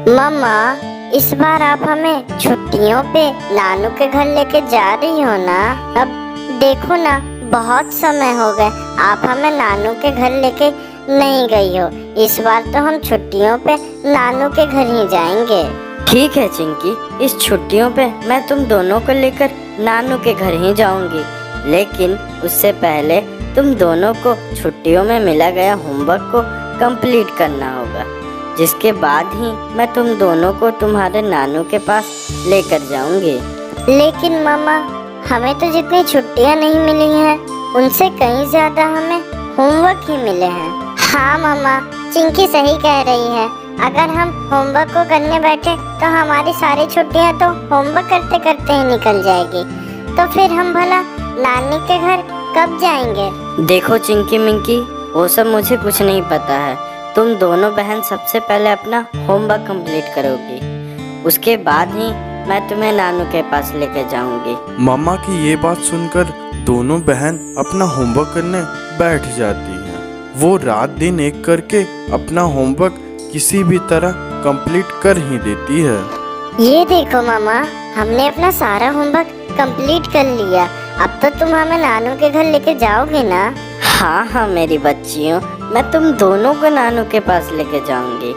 मम्मा, इस बार आप हमें छुट्टियों पे नानू के घर लेके जा रही हो ना? अब देखो ना, बहुत समय हो गए आप हमें नानू के घर लेके नहीं गई हो। इस बार तो हम छुट्टियों पे नानू के घर ही जाएंगे। ठीक है चिंकी, इस छुट्टियों पे मैं तुम दोनों को लेकर नानू के घर ही जाऊंगी, लेकिन उससे पहले तुम दोनों को छुट्टियों में मिला गया होमवर्क को कंप्लीट करना होगा, जिसके बाद ही मैं तुम दोनों को तुम्हारे नानू के पास लेकर जाऊंगी। लेकिन मामा, हमें तो जितनी छुट्टियां नहीं मिली हैं उनसे कहीं ज्यादा हमें होमवर्क ही मिले हैं। हाँ मामा, चिंकी सही कह रही है। अगर हम होमवर्क को करने बैठे तो हमारी सारी छुट्टियां तो होमवर्क करते करते ही निकल जाएगी। तो फिर हम भला नानी के घर कब जाएंगे? देखो चिंकी मिंकी, वो सब मुझे कुछ नहीं पता है। तुम दोनों बहन सबसे पहले अपना होमवर्क कंप्लीट करोगी, उसके बाद ही मैं तुम्हें नानू के पास लेकर जाऊंगी। मम्मा की ये बात सुनकर दोनों बहन अपना होमवर्क करने बैठ जाती हैं। वो रात दिन एक करके अपना होमवर्क किसी भी तरह कंप्लीट कर ही देती है। ये देखो मामा, हमने अपना सारा होमवर्क कंप्लीट कर लिया। अब तो तुम हमें नानू के घर लेके जाओगे ना? हाँ हाँ मेरी बच्चियों, मैं तुम दोनों को नानू के पास लेके जाऊंगी।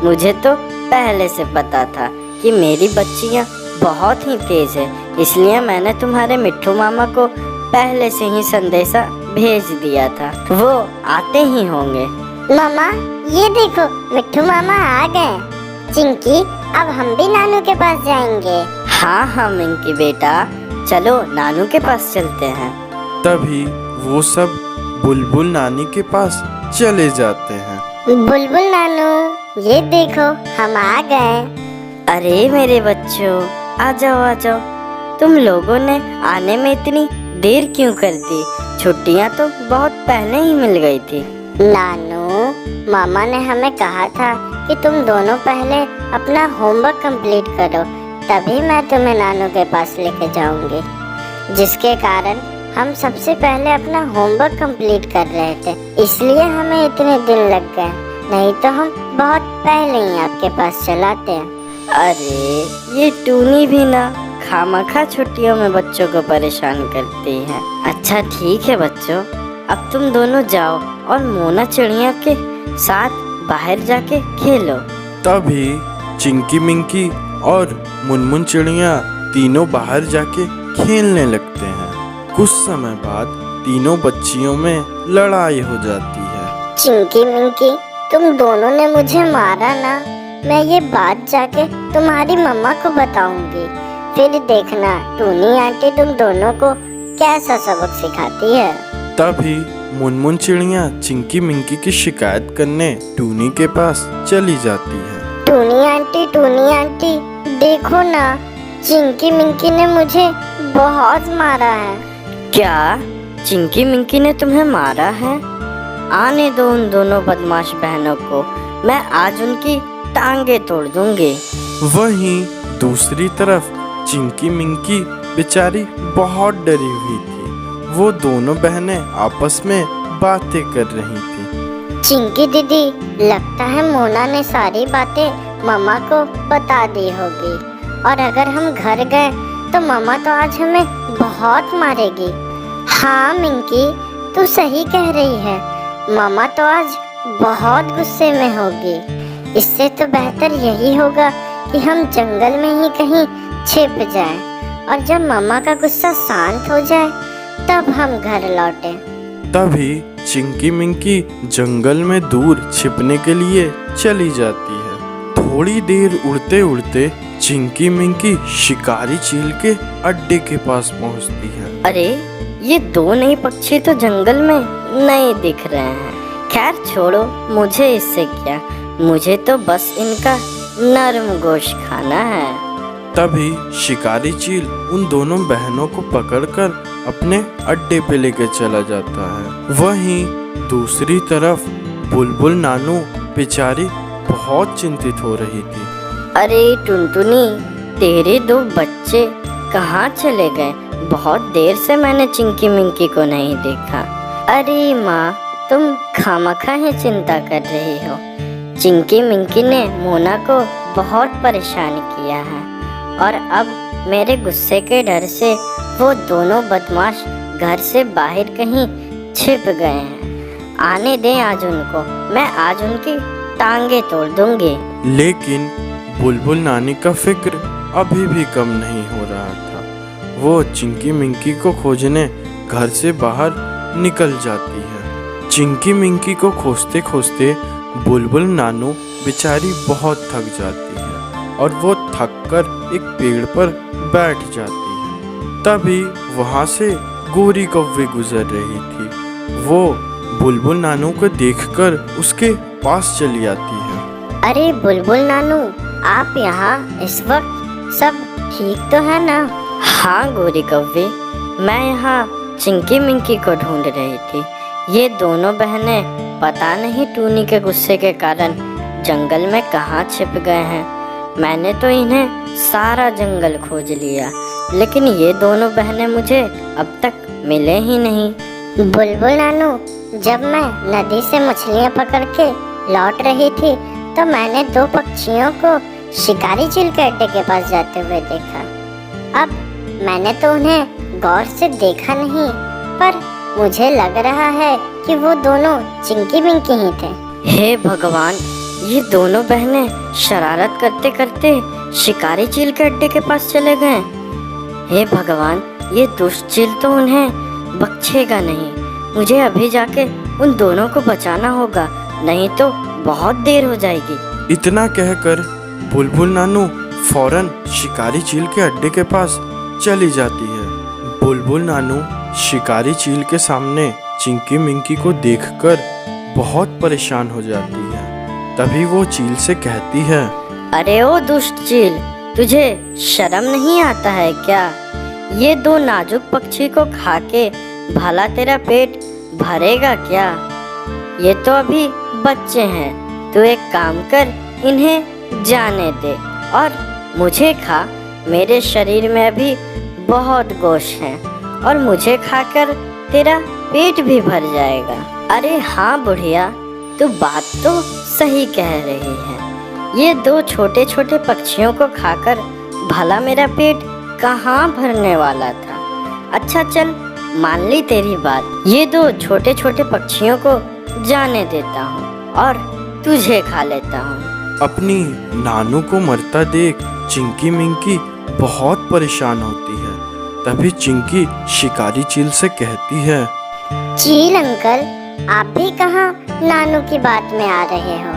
मुझे तो पहले से पता था कि मेरी बच्चियाँ बहुत ही तेज है, इसलिए मैंने तुम्हारे मिट्ठू मामा को पहले से ही संदेशा भेज दिया था। वो आते ही होंगे। मामा, ये देखो मिट्ठू मामा आ गए। चिंकी, अब हम भी नानू के पास जाएंगे। हाँ हाँ मिंकी बेटा, चलो नानू के पास चलते हैं। तभी वो सब बुलबुल नानी के पास चले जाते हैं। बुलबुल नानू, ये देखो हम आ गए। अरे मेरे बच्चों, आ जाओ आ जाओ। तुम लोगों ने आने में इतनी देर क्यों कर दी? छुट्टियां तो बहुत पहले ही मिल गई थी। नानू, मामा ने हमें कहा था कि तुम दोनों पहले अपना होमवर्क कंप्लीट करो, तभी मैं तुम्हें नानू के पास लेके जाऊंगी। जिसके कारण हम सबसे पहले अपना होमवर्क कंप्लीट कर रहे थे, इसलिए हमें इतने दिन लग गए, नहीं तो हम बहुत पहले ही आपके पास चलाते हैं। अरे ये टूनी भी ना खामखा छुट्टियों में बच्चों को परेशान करती है। अच्छा ठीक है बच्चों, अब तुम दोनों जाओ और मोना चिड़िया के साथ बाहर जाके खेलो। तभी चिंकी मिंकी और मुनमुन चिड़िया तीनों बाहर जाके खेलने लगते हैं। कुछ समय बाद तीनों बच्चियों में लड़ाई हो जाती है। चिंकी मिंकी, तुम दोनों ने मुझे मारा ना, मैं ये बात जाके तुम्हारी मम्मा को बताऊंगी। फिर देखना टूनी आंटी तुम दोनों को कैसा सबक सिखाती है। तभी मुनमुन चिड़िया चिंकी मिंकी की शिकायत करने टूनी के पास चली जाती है। टूनी आंटी, देखो ना, चिंकी मिंकी ने मुझे बहुत मारा है। क्या चिंकी मिंकी ने तुम्हें मारा है? आने दो उन दोनों बदमाश बहनों को, मैं आज उनकी टांगे तोड़ दूंगी। वहीं दूसरी तरफ चिंकी मिंकी बेचारी बहुत डरी हुई थी। वो दोनों बहनें आपस में बातें कर रही थी। चिंकी दीदी, लगता है मोना ने सारी बातें मम्मा को बता दी होगी, और अगर हम घर गए तो मम्मा तो आज हमें बहुत मारेगी। हाँ मिंकी, तू सही कह रही है, मम्मा तो आज बहुत गुस्से में होगी। इससे तो बेहतर यही होगा कि हम जंगल में ही कहीं छिप जाएं, और जब मम्मा का गुस्सा शांत हो जाए तब हम घर लौटें। तभी चिंकी मिंकी जंगल में दूर छिपने के लिए चली जाती है। थोड़ी देर उड़ते उड़ते चिंकी मिंकी शिकारी चील के अड्डे के पास पहुंचती है। अरे ये दो नए पक्षी तो जंगल में नए दिख रहे हैं। खैर छोड़ो, मुझे इससे क्या, मुझे तो बस इनका नरम गोश्त खाना है। तभी शिकारी चील उन दोनों बहनों को पकड़कर अपने अड्डे पे लेकर चला जाता है। वहीं दूसरी तरफ बुलबुल नानू बेचारी बहुत चिंतित हो रही थी। अरे टुनटुनी, तेरे दो बच्चे कहाँ चले गए? बहुत देर से मैंने चिंकी मिंकी को नहीं देखा। अरे माँ, तुम खामखा ही चिंता कर रही हो। चिंकी मिंकी ने मोना को बहुत परेशान किया है और अब मेरे गुस्से के डर से वो दोनों बदमाश घर से बाहर कहीं छिप गए हैं। आने दें आज उनको, मैं आज उनकी टांगे तोड़ दूंगी। लेकिन बुलबुल नानी का फिक्र अभी भी कम नहीं हो रहा था। वो चिंकी मिंकी को खोजने घर से बाहर निकल जाती है। चिंकी मिंकी को खोजते खोजते बुलबुल नानू बेचारी बहुत थक जाती है और वो थक कर एक पेड़ पर बैठ जाती है। तभी वहाँ से गोरी कौवे गुजर रही थी। वो बुलबुल नानू को देखकर उसके पास चली आती है। अरे बुलबुल नानू, आप यहाँ इस वक्त सब ठीक तो है ना? हाँ गोरी कौवे, मैं यहाँ चिंकी मिंकी को ढूंढ रही थी। ये दोनों बहनें पता नहीं टूनी के गुस्से के कारण जंगल में कहाँ छिप गए हैं। मैंने तो इन्हें सारा जंगल खोज लिया, लेकिन ये दोनों बहनें मुझे अब तक मिले ही नहीं। बुलबुल नानू, जब मैं नदी से मछलियाँ पकड़ के लौट रही थी तो मैंने दो पक्षियों को शिकारी चील के अड्डे के पास जाते हुए देखा। अब मैंने तो उन्हें गौर से देखा नहीं, पर मुझे लग रहा है कि वो दोनों चिंकी मिंकी ही थे। हे भगवान, ये दोनों बहनें शरारत करते करते शिकारी चील के अड्डे के पास चले गए। हे भगवान, ये दुष्ट चील तो उन्हें बख्शेगा नहीं। मुझे अभी जाके उन दोनों को बचाना होगा, नहीं तो बहुत देर हो जाएगी। इतना कहकर बुलबुल नानू फौरन शिकारी चील के अड्डे के पास चली जाती है। बुलबुल नानू शिकारी चील के सामने चिंकी मिंकी को देखकर बहुत परेशान हो जाती है। तभी वो चील से कहती है, अरे ओ दुष्ट चील, तुझे शर्म नहीं आता है क्या? ये दो नाजुक पक्षी को खाके भला तेरा पेट भरेगा क्या? ये तो अभी बच्चे हैं। तू एक काम कर, इन्हें जाने दे और मुझे खा। मेरे शरीर में अभी बहुत गोश्त है और मुझे खाकर तेरा पेट भी भर जाएगा। अरे हाँ बुढ़िया, तू बात तो सही कह रही है। ये दो छोटे छोटे पक्षियों को खाकर भला मेरा पेट कहाँ भरने वाला था। अच्छा चल, मान ली तेरी बात। ये दो छोटे छोटे पक्षियों को जाने देता हूँ और तुझे खा लेता हूँ। अपनी नानू को मरता देख चिंकी मिंकी बहुत परेशान होती है। तभी चिंकी शिकारी चील से कहती है, चील अंकल, आप भी कहाँ नानू की बात में आ रहे हो?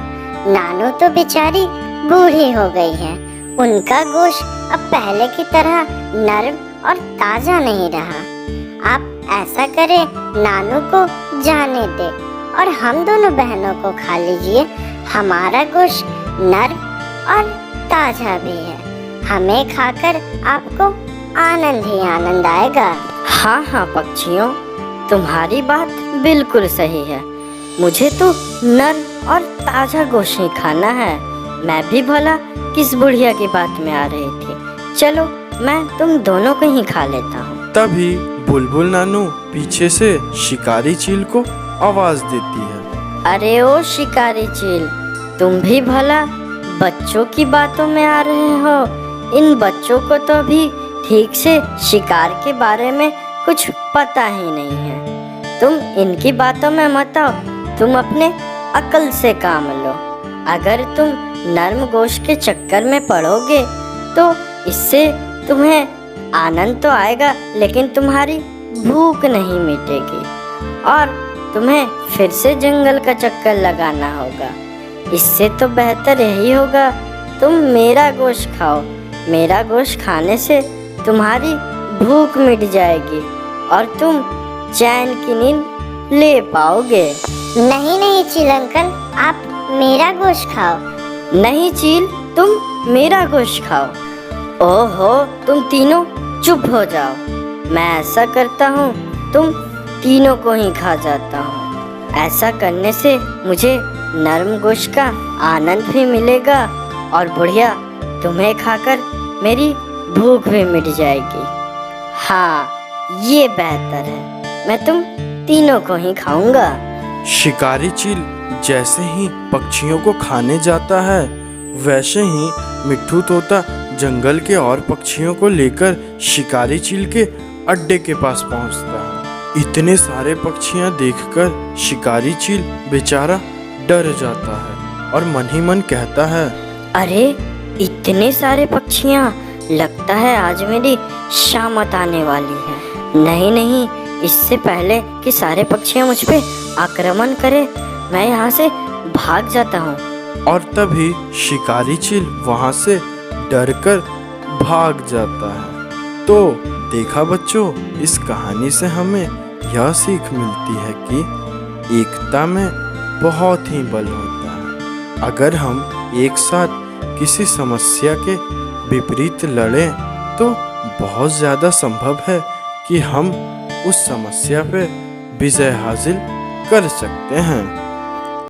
नानू तो बेचारी बूढ़ी हो गई है। उनका गोश्त अब पहले की तरह नरम और ताजा नहीं रहा। आप ऐसा करें, नानू को जाने दे और हम दोनों बहनों को खा लीजिए। हमारा गोश्त नरम और ताजा भी है। हमें खाकर आपको आनंद ही आनंद आएगा। हाँ हाँ पक्षियों, तुम्हारी बात बिल्कुल सही है। मुझे तो नर और ताजा गोश्त ही खाना है। मैं भी भला किस बुढ़िया की बात में आ रही थी। चलो, मैं तुम दोनों को ही खा लेता हूँ। तभी बुलबुल नानू पीछे से शिकारी चील को आवाज देती है, अरे ओ शिकारी चील, तुम भी भला बच्चों की बातों में आ रहे हो। इन बच्चों को तो अभी ठीक से शिकार के बारे में कुछ पता ही नहीं है। तुम इनकी बातों में मत आओ, तुम अपने अक्ल से काम लो। अगर तुम नरम गोश्त के चक्कर में पड़ोगे तो इससे तुम्हें आनंद तो आएगा, लेकिन तुम्हारी भूख नहीं मिटेगी और तुम्हें फिर से जंगल का चक्कर लगाना होगा। इससे तो बेहतर यही होगा तुम मेरा गोश्त खाओ। मेरा गोश्त खाने से तुम्हारी भूख मिट जाएगी और तुम चैन की नींद ले पाओगे। नहीं नहीं चील अंकल, आप मेरा गोश्त खाओ। नहीं चील, तुम मेरा गोश्त खाओ। ओहो, तुम तीनों चुप हो जाओ। मैं ऐसा करता हूँ, तुम तीनों को ही खा जाता हूँ। ऐसा करने से मुझे नरम गोश्त का आनंद भी मिलेगा और बुढ़िया, तुम्हें खाकर मेरी भूख भी मिट जाएगी। हाँ, ये बेहतर है। मैं तुम तीनों को ही खाऊंगा। शिकारी चील जैसे ही पक्षियों को खाने जाता है, वैसे ही मिट्ठू तोता जंगल के और पक्षियों को लेकर शिकारी चील के अड्डे के पास पहुंचता है। इतने सारे पक्षियां देखकर शिकारी चील बेचारा डर जाता है और मन ही मन कहता है, अरे इतने सारे पक्षियाँ, लगता है आज मेरी शामत आने वाली है। नहीं नहीं, इससे पहले कि सारे पक्षियाँ मुझ पे आक्रमण करें, मैं यहाँ से भाग जाता हूँ। और तभी शिकारी चील वहां से डरकर भाग जाता है। तो देखा बच्चों, इस कहानी से हमें यह सीख मिलती है कि एकता में बहुत ही बल होता है। अगर हम एक साथ किसी समस्या के विपरीत लड़ें तो बहुत ज़्यादा संभव है कि हम उस समस्या पे विजय हासिल कर सकते हैं।